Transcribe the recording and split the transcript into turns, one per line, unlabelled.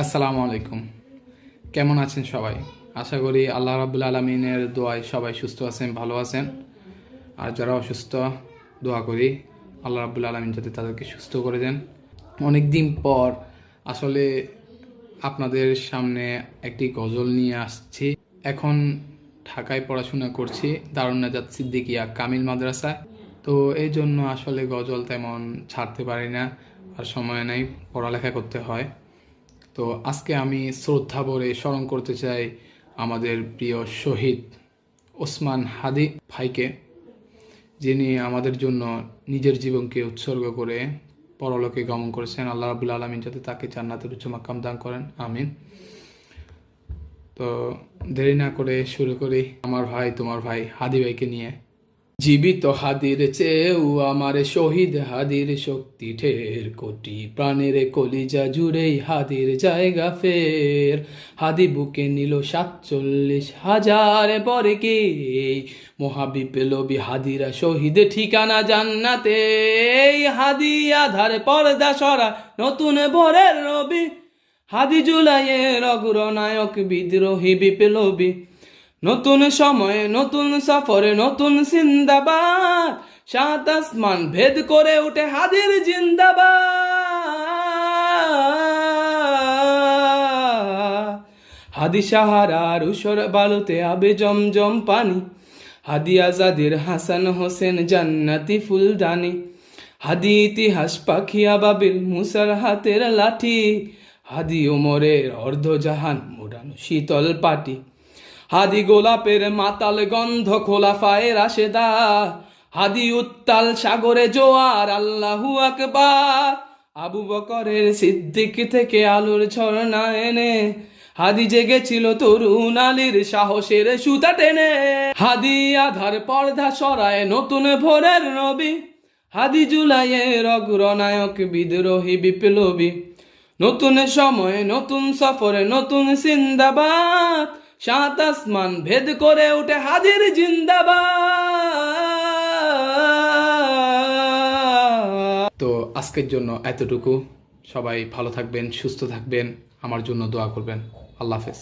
আসসালামু আলাইকুম। কেমন আছেন সবাই? আশা করি আল্লাহ রাব্বুল আলামিনের দোয়ায় সবাই সুস্থ আছেন, ভালো আছেন। আর যারা অসুস্থ, দোয়া করি আল্লাহ রাব্বুল আলামিন যাতে তাদেরকে সুস্থ করে দেন। অনেক দিন পর আসলে আপনাদের সামনে একটি গজল নিয়ে আসছি। এখন ঢাকায় পড়াশোনা করছি, দারুন নাজাত সিদ্দিকিয়া কামিল মাদ্রাসায়। তো এই জন্য আসলে গজল তেমন ছাড়তে পারি না, আর সময় নেই, পড়ালেখা করতে হয়। তো আজকে আমি শ্রদ্ধা ভরে স্মরণ করতে চাই আমাদের প্রিয় শহীদ ওসমান হাদি ভাইকে, যিনি আমাদের জন্য নিজের জীবনকে উৎসর্গ করে পরলোকে গমন করেছেন। আল্লাহ রাব্বুল আলামিন যাতে তাকে জান্নাতের উচ্চ মাকাম দান করেন, আমিন। তো দেরি না করে শুরু করি আমার ভাই তোমার ভাই হাদি ভাইকে নিয়ে। জীবিত হাদির চেয়েও আমার শহীদ হাদির শক্তি ঢের কোটি, প্রাণের কলিজা জুড়েই হাদির জায়গা ফের। হাদি বুকে নিল 47,000 পরে কে, মহাবিপ্লবী হাদিরা শহীদ ঠিকানা জান্নাতে। হাদি আধার পর্দা সরা নতুন ভোরের রবি, হাদি জুলাইয়ের অগ্রনায়ক বিদ্রোহী বিপ্লবী। নতুন সময়ে নতুন সফরে নতুন জিন্দাবাদ, সাত আসমান ভেদ করে উঠে হাদির জিন্দাবাদ। হাদি সাহারার উসর বালুতে আবে জমজম পানি, হাদি আজাদের হাসান হোসেন জান্নাতি ফুলদানি। হাদি ইতিহাস পাখি আবাবিল মুসার হাতের লাঠি, হাদি ওমরের অর্ধজাহান মোড়ানো শীতল পাটি। হাদি গোলাপের মাতাল গন্ধ খোলাফায়ে রাশেদা, হাদি উত্তাল সাগরে জোয়ার আল্লাহু আকবার। আবু বকরের সিদ্দিক থেকে আলোর ঝর্ণা এনে, হাদি জেগেছিল তরুণ আলীর সাহসের সুতা টেনে। হাদি আধার পর্দা সরায় নতুন ভোরের নবী, হাদি জুলাইয়ের অগ্রনায়ক বিদ্রোহী বিপ্লবী। নতুন সময়ে নতুন সফরে নতুন জিন্দাবাদ, সাত আসমান ভেদ করে উঠে হাদির জিন্দাবাদ। তো আজকের জন্য এতটুকু। সবাই ভালো থাকবেন, সুস্থ থাকবেন, আমার জন্য দোয়া করবেন। আল্লাহ হাফেজ।